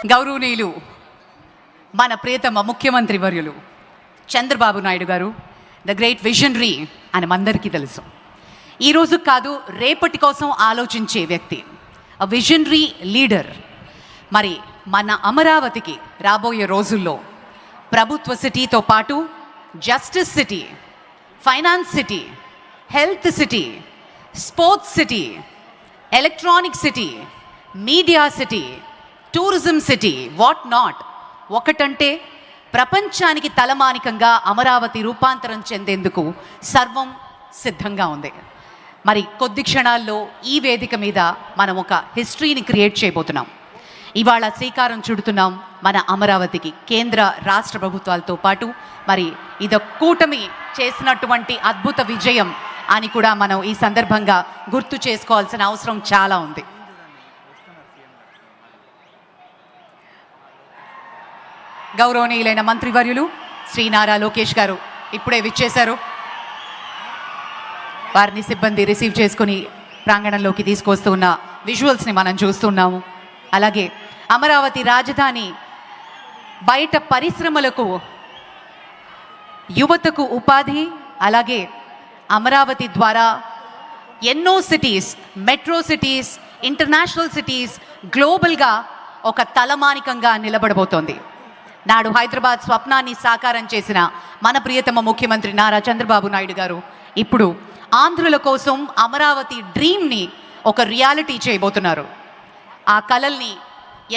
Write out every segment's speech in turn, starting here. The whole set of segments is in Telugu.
గౌరవనీయులు మన ప్రియతమ ముఖ్యమంత్రి వర్యులు చంద్రబాబు నాయుడు గారు ద గ్రేట్ విజనరీ అని మనందరికీ తెలుసు. ఈరోజు కాదు, రేపటి కోసం ఆలోచించే వ్యక్తి, విజనరీ లీడర్. మరి మన అమరావతికి రాబోయే రోజుల్లో ప్రభుత్వ సిటీతో పాటు justice city, finance city, health city, sports city, electronic city, media city, tourism city, what not, ఒకటంటే ప్రపంచానికి తలమానికంగా అమరావతి రూపాంతరం చెందేందుకు సర్వం సిద్ధంగా ఉంది. మరి కొద్ది క్షణాల్లో ఈ వేదిక మీద మనం ఒక హిస్టరీని క్రియేట్ చేయబోతున్నాం. ఇవాళ శ్రీకారం చుడుతున్నాం మన అమరావతికి. కేంద్ర రాష్ట్ర ప్రభుత్వాలతో పాటు మరి ఇది కూటమి చేసినటువంటి అద్భుత విజయం అని కూడా మనం ఈ సందర్భంగా గుర్తు చేసుకోవాల్సిన అవసరం చాలా ఉంది. గౌరవనీయులైన మంత్రివర్యులు శ్రీ నారా లోకేష్ గారు ఇప్పుడే విచ్చేశారు. వారిని సిబ్బంది రిసీవ్ చేసుకుని ప్రాంగణంలోకి తీసుకొస్తూ ఉన్న విజువల్స్ని మనం చూస్తున్నాము. అలాగే అమరావతి రాజధాని బయట పరిశ్రమలకు, యువతకు ఉపాధి, అలాగే అమరావతి ద్వారా ఎన్నో cities, metro cities, international cities గ్లోబల్గా ఒక తలమానికంగా నిలబడబోతోంది. నాడు హైదరాబాద్ స్వప్నాన్ని సాకారం చేసిన మన ప్రియతమ ముఖ్యమంత్రి నారా చంద్రబాబు నాయుడు గారు ఇప్పుడు ఆంధ్రుల కోసం అమరావతి డ్రీమ్ని ఒక రియాలిటీ చేయబోతున్నారు. ఆ కలల్ని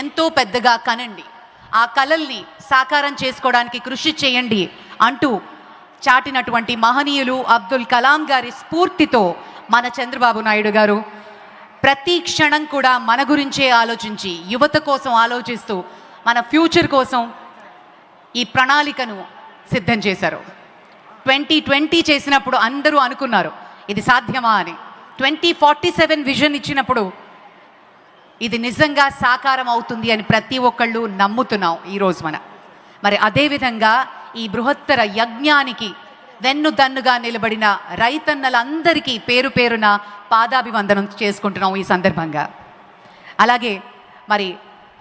ఎంతో పెద్దగా కనండి, ఆ కలల్ని సాకారం చేసుకోవడానికి కృషి చేయండి అంటూ చాటినటువంటి మహనీయులు అబ్దుల్ కలాం గారి స్ఫూర్తితో మన చంద్రబాబు నాయుడు గారు ప్రతి క్షణం కూడా మన గురించే ఆలోచించి, యువత కోసం ఆలోచిస్తూ, మన ఫ్యూచర్ కోసం ఈ ప్రణాళికను సిద్ధం చేశారు. 2020 చేసినప్పుడు అందరూ అనుకున్నారు ఇది సాధ్యమా అని. 2047 విజన్ ఇచ్చినప్పుడు ఇది నిజంగా సాకారం అవుతుంది అని ప్రతి ఒక్కళ్ళు నమ్ముతున్నాం ఈరోజు మరి అదేవిధంగా ఈ బృహత్తర యజ్ఞానికి వెన్నుదన్నుగా నిలబడిన రైతన్నలందరికీ పేరు పేరున పాదాభివందనం చేసుకుంటున్నాం ఈ సందర్భంగా. అలాగే మరి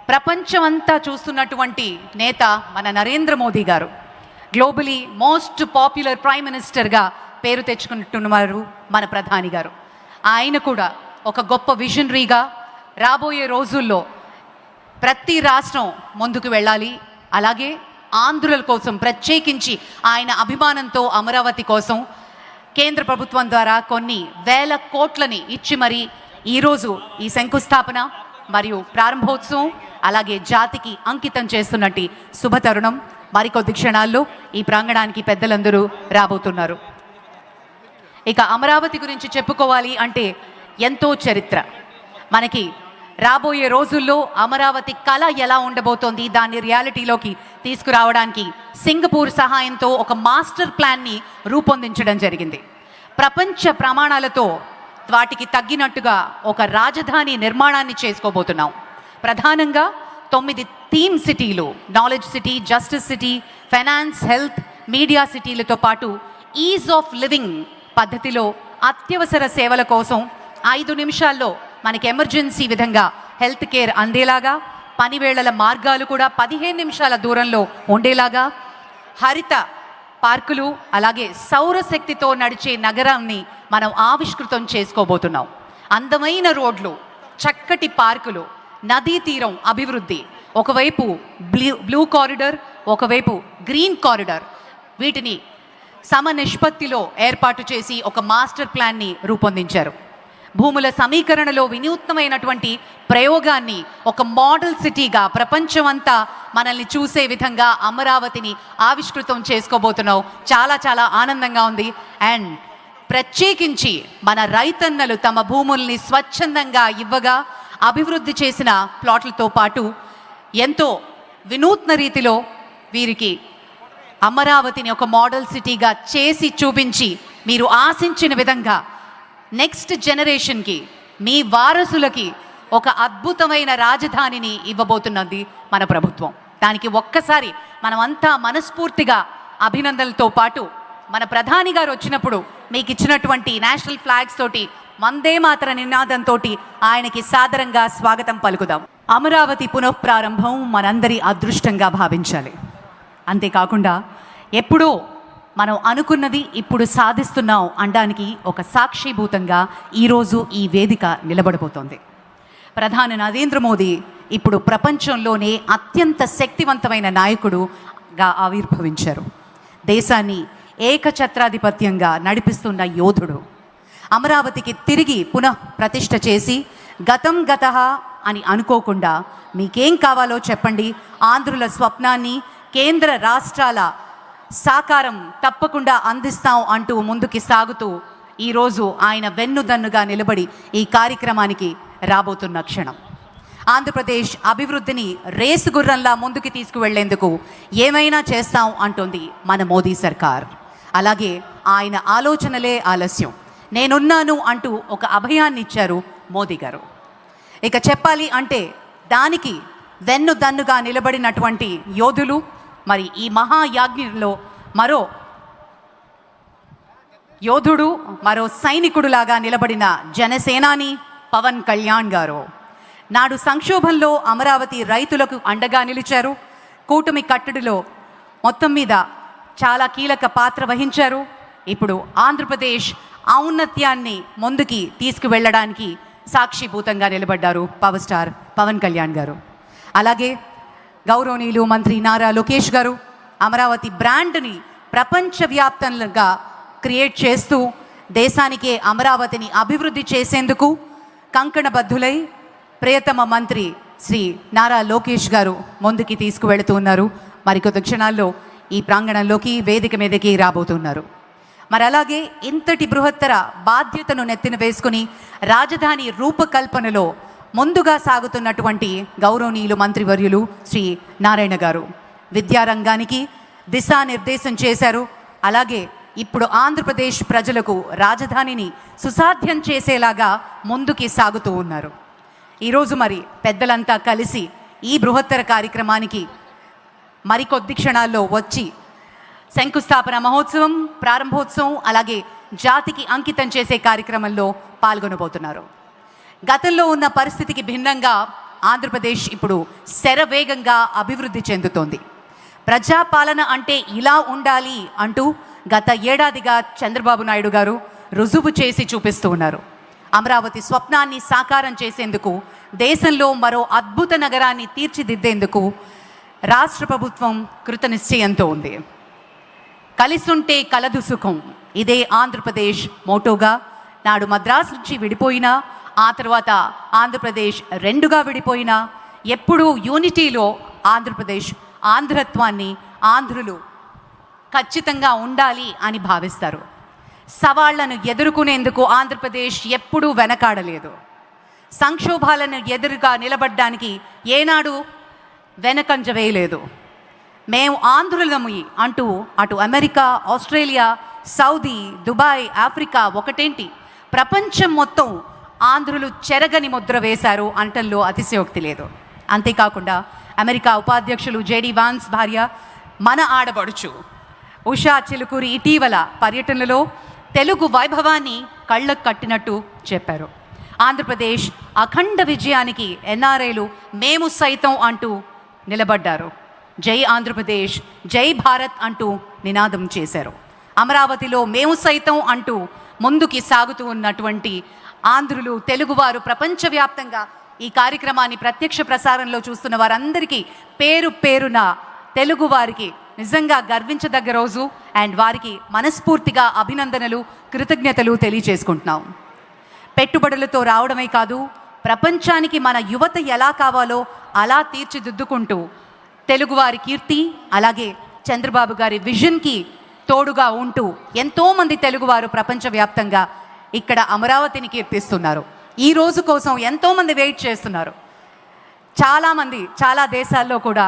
ప్రపంచమంతా చూస్తున్నటువంటి నేత మన నరేంద్ర మోదీ గారు గ్లోబలీ మోస్ట్ పాపులర్ ప్రైమ్ మినిస్టర్గా పేరు తెచ్చుకుంటున్నారు మన ప్రధాని గారు. ఆయన కూడా ఒక గొప్ప విజనరీగా రాబోయే రోజుల్లో ప్రతి రాష్ట్రం ముందుకు వెళ్ళాలి. అలాగే ఆంధ్రుల కోసం ప్రత్యేకించి ఆయన అభిమానంతో అమరావతి కోసం కేంద్ర ప్రభుత్వం ద్వారా కొన్ని వేల కోట్లని ఇచ్చి మరి ఈరోజు ఈ శంకుస్థాపన మరియు ప్రారంభోత్సవం అలాగే జాతికి అంకితం చేస్తున్నట్టు శుభతరుణం. మరికొద్ది క్షణాల్లో ఈ ప్రాంగణానికి పెద్దలందరూ రాబోతున్నారు. ఇక అమరావతి గురించి చెప్పుకోవాలి అంటే ఎంతో చరిత్ర. మనకి రాబోయే రోజుల్లో అమరావతి కళ ఎలా ఉండబోతోంది, దాన్ని రియాలిటీలోకి తీసుకురావడానికి సింగపూర్ సహాయంతో ఒక మాస్టర్ ప్లాన్ని రూపొందించడం జరిగింది. ప్రపంచ ప్రమాణాలతో వాటికి తగ్గినట్టుగా ఒక రాజధాని నిర్మాణాన్ని చేసుకోబోతున్నాం. ప్రధానంగా 9 థీమ్ సిటీలు, knowledge city, justice city, finance, health, media సిటీలతో పాటు ఈజ్ ఆఫ్ లివింగ్ పద్ధతిలో అత్యవసర సేవల కోసం 5 నిమిషాల్లో మనకి ఎమర్జెన్సీ విధంగా హెల్త్ కేర్ అందేలాగా, పనివేళల మార్గాలు కూడా 15 నిమిషాల దూరంలో ఉండేలాగా, హరిత పార్కులు, అలాగే సౌరశక్తితో నడిచే నగరాన్ని మనం ఆవిష్కృతం చేసుకోబోతున్నాం. అందమైన రోడ్లు, చక్కటి పార్కులు, నదీ తీరం అభివృద్ధి, ఒకవైపు బ్లూ కారిడార్, ఒకవైపు గ్రీన్ కారిడార్, వీటిని సమనిష్పత్తిలో ఏర్పాటు చేసి ఒక మాస్టర్ ప్లాన్ని రూపొందించారు. భూముల సమీకరణలో వినూత్నమైనటువంటి ప్రయోగాన్ని ఒక మోడల్ సిటీగా ప్రపంచమంతా మనల్ని చూసే విధంగా అమరావతిని ఆవిష్కృతం చేసుకోబోతున్నాం. చాలా చాలా ఆనందంగా ఉంది. అండ్ ప్రత్యేకించి మన రైతన్నలు తమ భూముల్ని స్వచ్ఛందంగా ఇవ్వగా అభివృద్ధి చేసిన ప్లాట్లతో పాటు ఎంతో వినూత్న రీతిలో వీరికి అమరావతిని ఒక మోడల్ సిటీగా చేసి చూపించి మీరు ఆశించిన విధంగా నెక్స్ట్ జనరేషన్కి, మీ వారసులకి ఒక అద్భుతమైన రాజధానిని ఇవ్వబోతున్నది మన ప్రభుత్వం. దానికి ఒక్కసారి మనమంతా మనస్ఫూర్తిగా అభినందనలతో పాటు మన ప్రధాని గారు వచ్చినప్పుడు మీకు ఇచ్చినటువంటి నేషనల్ ఫ్లాగ్స్ తోటి వందే మాతర నినాదంతో ఆయనకి సాదరంగా స్వాగతం పలుకుదాం. అమరావతి పునఃప్రారంభం మనందరి అదృష్టంగా భావించాలి. అంతేకాకుండా ఎప్పుడో మనం అనుకున్నది ఇప్పుడు సాధిస్తున్నాం అనడానికి ఒక సాక్షిభూతంగా ఈరోజు ఈ వేదిక నిలబడబోతోంది. ప్రధాని నరేంద్ర మోదీ ఇప్పుడు ప్రపంచంలోనే అత్యంత శక్తివంతమైన నాయకుడుగా ఆవిర్భవించారు. దేశాన్ని ఏకఛత్రాధిపత్యంగా నడిపిస్తున్న యోధుడు. అమరావతికి తిరిగి పునః ప్రతిష్ఠ చేసి గతం గతః అని అనుకోకుండా మీకేం కావాలో చెప్పండి, ఆంధ్రుల స్వప్నాన్ని కేంద్ర రాష్ట్రాల సాకారం తప్పకుండా అందిస్తాం అంటూ ముందుకి సాగుతూ ఈరోజు ఆయన వెన్నుదన్నుగా నిలబడి ఈ కార్యక్రమానికి రాబోతున్న క్షణం. ఆంధ్రప్రదేశ్ అభివృద్ధిని రేసు గుర్రంలా ముందుకు తీసుకువెళ్లేందుకు ఏమైనా చేస్తాం అంటోంది మన మోదీ సర్కార్. అలాగే ఆయన ఆలోచనలే ఆలస్యం, నేనున్నాను అంటూ ఒక అభయాన్ని ఇచ్చారు మోదీ గారు. ఇక చెప్పాలి అంటే దానికి వెన్నుదన్నుగా నిలబడినటువంటి యోధులు, మరి ఈ మహాయాజ్ఞలో మరో యోధుడు, మరో సైనికుడులాగా నిలబడిన జనసేనాని పవన్ కళ్యాణ్ గారు. నాడు సంక్షోభంలో అమరావతి రైతులకు అండగా నిలిచారు. కూటమి కట్టడిలో మొత్తం మీద చాలా కీలక పాత్ర వహించారు. ఇప్పుడు ఆంధ్రప్రదేశ్ ఔన్నత్యాన్ని ముందుకి తీసుకువెళ్ళడానికి సాక్షిభూతంగా నిలబడ్డారు పవర్ స్టార్ పవన్ కళ్యాణ్ గారు. అలాగే గౌరవనీయులు మంత్రి నారా లోకేష్ గారు అమరావతి బ్రాండ్ని ప్రపంచవ్యాప్తంగా క్రియేట్ చేస్తూ దేశానికే అమరావతిని అభివృద్ధి చేసేందుకు కంకణబద్ధులై ప్రియతమ మంత్రి శ్రీ నారా లోకేష్ గారు ముందుకి తీసుకువెళుతూ ఉన్నారు. మరికొద్ది క్షణాల్లో ఈ ప్రాంగణంలోకి వేదిక మీదకి రాబోతున్నారు. మరి అలాగే ఇంతటి బృహత్తర బాధ్యతను నెత్తిన వేసుకుని రాజధాని రూపకల్పనలో ముందుగా సాగుతున్నటువంటి గౌరవనీయులు మంత్రివర్యులు శ్రీ నారాయణ గారు విద్యారంగానికి దిశానిర్దేశం చేశారు. అలాగే ఇప్పుడు ఆంధ్రప్రదేశ్ ప్రజలకు రాజధానిని సుసాధ్యం చేసేలాగా ముందుకి సాగుతూ ఉన్నారు. ఈరోజు మరి పెద్దలంతా కలిసి ఈ బృహత్తర కార్యక్రమానికి మరికొద్ది క్షణాల్లో వచ్చి శంకుస్థాపన మహోత్సవం, ప్రారంభోత్సవం, అలాగే జాతికి అంకితం చేసే కార్యక్రమంలో పాల్గొనబోతున్నారు. గతంలో ఉన్న పరిస్థితికి భిన్నంగా ఆంధ్రప్రదేశ్ ఇప్పుడు శరవేగంగా అభివృద్ధి చెందుతోంది. ప్రజాపాలన అంటే ఇలా ఉండాలి అంటూ గత ఏడాదిగా చంద్రబాబు నాయుడు గారు రుజువు చేసి చూపిస్తూ ఉన్నారు. అమరావతి స్వప్నాన్ని సాకారం చేసేందుకు, దేశంలో మరో అద్భుత నగరాన్ని తీర్చిదిద్దేందుకు రాష్ట్ర ప్రభుత్వం కృతనిశ్చయంతో ఉంది. కలిసుంటే కలదు సుఖం, ఇదే ఆంధ్రప్రదేశ్ మోటోగా నాడు మద్రాసు నుంచి విడిపోయినా, ఆ తర్వాత ఆంధ్రప్రదేశ్ రెండుగా విడిపోయినా ఎప్పుడూ యూనిటీలో ఆంధ్రప్రదేశ్ ఆంధ్రత్వాన్ని ఆంధ్రులు ఖచ్చితంగా ఉండాలి అని భావిస్తారు. సవాళ్లను ఎదుర్కొనేందుకు ఆంధ్రప్రదేశ్ ఎప్పుడూ వెనకాడలేదు. సంక్షోభాలను ఎదురుగా నిలబడ్డానికి ఏనాడు వెనకంజ వేయలేదు. మేము ఆంధ్రులము అంటూ అటు America, Australia, Saudi, Dubai, Africa ఒకటేంటి ప్రపంచం మొత్తం ఆంధ్రులు చెరగని ముద్ర వేశారు అంటల్లో అతిశయోక్తి లేదు. అంతేకాకుండా అమెరికా ఉపాధ్యక్షులు జేడీ వాన్స్ భార్య, మన ఆడపడుచు ఉషా చిలుకూరి ఇటీవల పర్యటనలో తెలుగు వైభవాన్ని కళ్ళకు కట్టినట్టు చెప్పారు. ఆంధ్రప్రదేశ్ అఖండ విజయానికి ఎన్ఆర్ఐలు మేము సైతం అంటూ నిలబడ్డారు. జై ఆంధ్రప్రదేశ్, జై భారత్ అంటూ నినాదం చేశారు. అమరావతిలో మేము సైతం అంటూ ముందుకి సాగుతూ ఉన్నటువంటి ఆంధ్రులు, తెలుగువారు ప్రపంచవ్యాప్తంగా ఈ కార్యక్రమాన్ని ప్రత్యక్ష ప్రసారంలో చూస్తున్న వారందరికీ పేరు పేరున తెలుగు వారికి నిజంగా గర్వించదగ్గ రోజు. అండ్ వారికి మనస్ఫూర్తిగా అభినందనలు, కృతజ్ఞతలు తెలియజేసుకుంటున్నాం. పెట్టుబడులతో రావడమే కాదు, ప్రపంచానికి మన యువత ఎలా కావాలో అలా తీర్చిదిద్దుకుంటూ తెలుగువారి కీర్తి, అలాగే చంద్రబాబు గారి విజన్కి తోడుగా ఉంటూ ఎంతోమంది తెలుగువారు ప్రపంచవ్యాప్తంగా ఇక్కడ అమరావతిని కీర్తిస్తున్నారు. ఈ రోజు కోసం ఎంతోమంది వెయిట్ చేస్తున్నారు. చాలామంది చాలా దేశాల్లో కూడా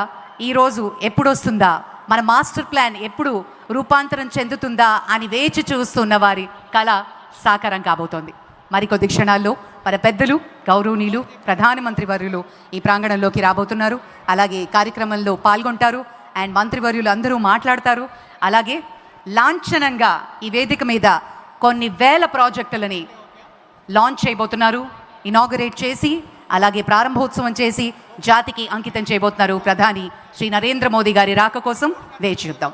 ఈరోజు ఎప్పుడు వస్తుందా, మన మాస్టర్ ప్లాన్ ఎప్పుడు రూపాంతరం చెందుతుందా అని వేచి చూస్తున్న వారి కళ సాకారం కాబోతోంది. మరికొద్ది క్షణాల్లో మన పెద్దలు, గౌరవనీయులు ప్రధానమంత్రి వర్యులు ఈ ప్రాంగణంలోకి రాబోతున్నారు. అలాగే కార్యక్రమంలో పాల్గొంటారు. అండ్ మంత్రివర్యులు అందరూ మాట్లాడతారు. అలాగే లాంఛనంగా ఈ వేదిక మీద కొన్ని వేల ప్రాజెక్టులని లాంచ్ చేయబోతున్నారు. ఇనాగరేట్ చేసి అలాగే ప్రారంభోత్సవం చేసి జాతికి అంకితం చేయబోతున్నారు ప్రధాని శ్రీ నరేంద్ర మోదీ గారి రాక కోసం వేచి చూద్దాం.